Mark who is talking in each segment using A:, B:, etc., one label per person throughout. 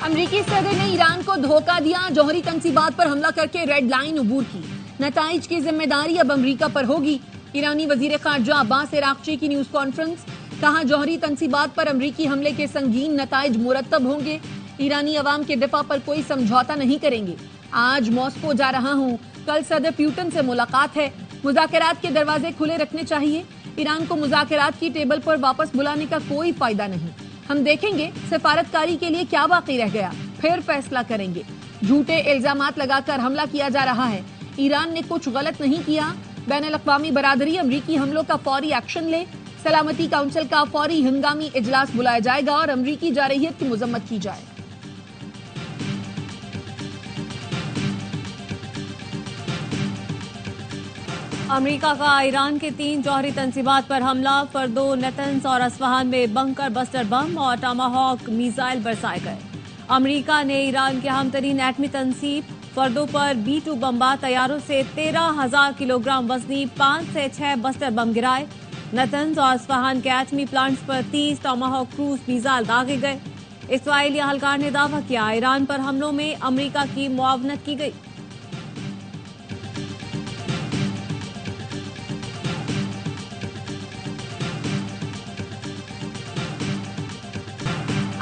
A: امریکی صدر نے ایران کو دھوکہ دیا، جوہری تنصیبات پر حملہ کر کے ریڈ لائن عبور کی، نتائج کی ذمہ داری اب امریکہ پر ہوگی۔ ایرانی وزیر خارجہ عباس عراقچی کی نیوز کانفرنس، کہا جوہری تنصیبات پر امریکی حملے کے سنگین نتائج مرتب ہوں گے، ایرانی عوام کے دفاع پر کوئی سمجھوتا نہیں کریں گے۔ آج ماسکو جا رہا ہوں، کل صدر پیوٹن سے ملاقات ہے، مذاکرات کے دروازے کھلے رکھنے چاہیے، ایران کو مذاکرات کی ٹیبل پر واپس بلانے کا کوئی فائدہ نہیں، ہم دیکھیں گے سفارتکاری کے لیے کیا باقی رہ گیا، پھر فیصلہ کریں گے۔ جھوٹے الزامات لگا کر حملہ کیا جا رہا ہے، ایران نے کچھ غلط نہیں کیا، بین الاقوامی برادری امریکی حملوں کا فوری ایکشن لے، سلامتی کونسل کا فوری ہنگامی اجلاس بلایا جائے گا اور امریکی جارحیت کی مذمت کی جائے۔
B: امریکہ کا ایران کے 3 جوہری تنصیبات پر حملہ، فردو، نیتنز اور اصفہان میں بنکر بسٹر بم اور ٹاماہاک میزائل برسائے گئے۔ امریکہ نے ایران کے اہم ترین ایٹمی تنصیب فردو پر B-2 بمبار طیاروں سے 13,000 کلو گرام وزنی 5 سے 6 بسٹر بم گرائے۔ نیتنز اور اصفہان کے ایٹمی پلانٹس پر 30 ٹاماہاک کروز میزائل داغے گئے۔ اسرائیلی اہلکار نے دعویٰ کیا ایران پر حملوں میں امریکہ کی معاونت کی گئی۔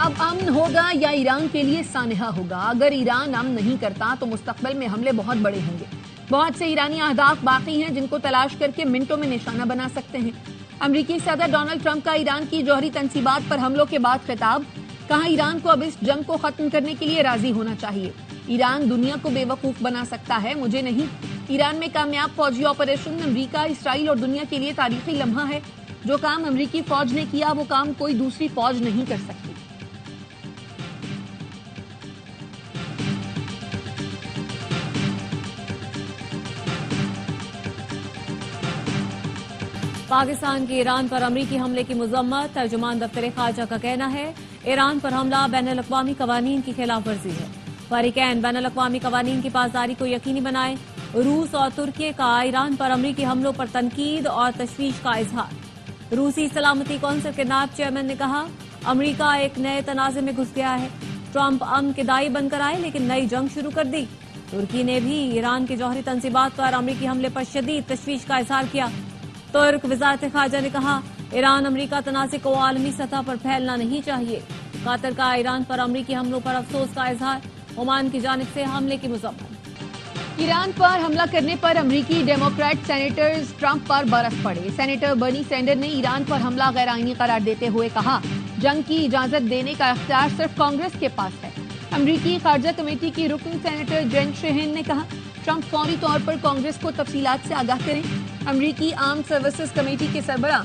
A: اب امن ہوگا یا ایران کے لیے سانحہ ہوگا؟ اگر ایران امن نہیں کرتا تو مستقبل میں حملے بہت بڑے ہوں گے۔ بہت سے ایرانی اہداف باقی ہیں جن کو تلاش کر کے منٹوں میں نشانہ بنا سکتے ہیں۔ امریکی صدر ڈونلڈ ٹرمپ کا ایران کی جوہری تنصیبات پر حملوں کے بعد خطاب، کہا ایران کو اب اس جنگ کو ختم کرنے کے لیے راضی ہونا چاہیے۔ ایران دنیا کو بے وقوف بنا سکتا ہے، مجھے نہیں۔ ایران میں کامیاب فوجی آپریشن امریکہ، اسرائیل اور دنیا کے لیے تاریخی لمحہ ہے۔ جو کام امریکی فوج نے کیا وہ کام کوئی دوسری فوج نہیں کر سکتی۔
B: پاکستان کی ایران پر امریکی حملے کی مذمت، ترجمان دفتر خارجہ کا کہنا ہے ایران پر حملہ بین الاقوامی قوانین کی خلاف ورزی ہے۔ فریقین بین الاقوامی قوانین کی پاسداری کو یقینی بنائیں۔ روس اور ترکی کا ایران پر امریکی حملوں پر تنقید اور تشویش کا اظہار۔ روسی سلامتی کونسل کے نائب چیئرمین نے کہا امریکہ ایک نئے تنازع میں گھس گیا ہے، ٹرمپ امن کے داعی بن کر آئے لیکن نئی جنگ شروع کر دی۔ ترکی نے بھی ایران کی جوہری تنصیبات پر امریکی حملے پر شدید تشویش کا اظہار کیا۔ ترک وزارت خارجہ نے کہا ایران امریکہ تنازع کو عالمی سطح پر پھیلنا نہیں چاہیے۔ قطر کا ایران پر امریکی حملوں پر افسوس کا اظہار، عمان کی جانب سے حملے کی مذمت۔
A: ایران پر حملہ کرنے پر امریکی ڈیموکریٹ سینیٹرز ٹرمپ پر برس پڑے۔ سینیٹر برنی سینڈر نے ایران پر حملہ غیر آئینی قرار دیتے ہوئے کہا جنگ کی اجازت دینے کا اختیار صرف کانگریس کے پاس ہے۔ امریکی خارجہ کمیٹی کی رکن سینیٹر جین شہین نے کہا ٹرمپ فوری طور پر کانگریس کو تفصیلات سے آگاہ کریں۔ امریکی آرمڈ سروسز کمیٹی کے سربراہ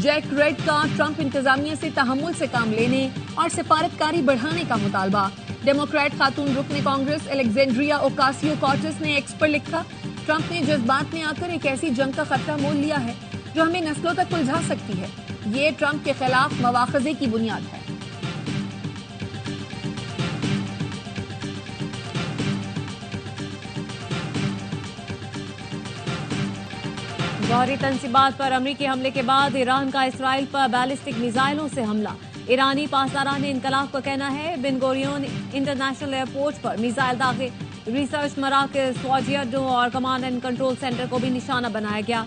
A: جیک ریڈ کا ٹرمپ انتظامیہ سے تحمل سے کام لینے اور سفارتکاری بڑھانے کا مطالبہ۔ ڈیموکریٹ خاتون رکن کانگریس الیگزینڈریا اوکاسیو کارٹس نے ایکس پر لکھا ٹرمپ نے جذبات میں آ کر ایک ایسی جنگ کا خطرہ مول لیا ہے جو ہمیں نسلوں تک الجھا سکتی ہے، یہ ٹرمپ کے خلاف مواخذے کی بنیاد ہے۔
B: جوہری تنصیبات پر امریکی حملے کے بعد ایران کا اسرائیل پر بیلسٹک میزائلوں سے حملہ۔ ایرانی پاسداران انقلاب کا کہنا ہے بن گوریون انٹرنیشنل ایئرپورٹ پر میزائل داغے، ریسرچ مراکز، فوجی اڈوں اور کمانڈ اینڈ کنٹرول سینٹر کو بھی نشانہ بنایا گیا۔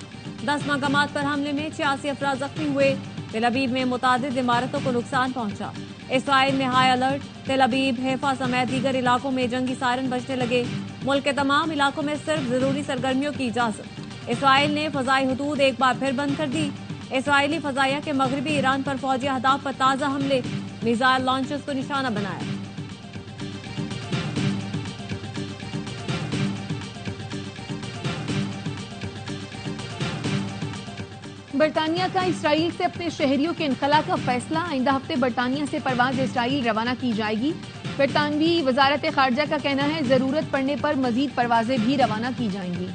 B: 10 مقامات پر حملے میں 86 افراد زخمی ہوئے۔ تل ابیب میں متعدد عمارتوں کو نقصان پہنچا۔ اسرائیل میں ہائی الرٹ، تل ابیب، حیفا سمیت دیگر علاقوں میں جنگی سائرن بجنے لگے۔ ملک کے تمام علاقوں میں صرف ضروری سرگرمیوں کی اجازت۔ اسرائیل نے فضائی حدود ایک بار پھر بند کر دی۔ اسرائیلی فضائیہ کے مغربی ایران پر فوجی اہداف پر تازہ حملے، میزائل لانچرز کو نشانہ بنایا۔
A: برطانیہ کا اسرائیل سے اپنے شہریوں کے انخلاء کا فیصلہ، آئندہ ہفتے برطانیہ سے پرواز اسرائیل روانہ کی جائے گی۔ برطانوی وزارت خارجہ کا کہنا ہے ضرورت پڑنے پر مزید پروازیں بھی روانہ کی جائیں گی۔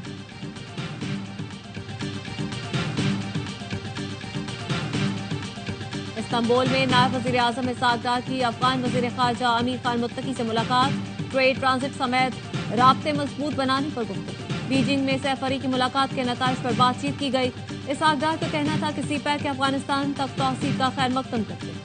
B: استنبول میں نائب وزیر اعظم اسحاق ڈار کی افغان وزیر خارجہ امیر خان متقی سے ملاقات، ٹریڈ ٹرانزٹ سمیت رابطے مضبوط بنانے پر گفتگو۔ بیجنگ میں سیف علی کی ملاقات کے نتائج پر بات چیت کی گئی۔ اسحاق ڈار کا کہنا تھا کہ سی پیک افغانستان تک توسیع کا خیر مقدم کرتے ہیں۔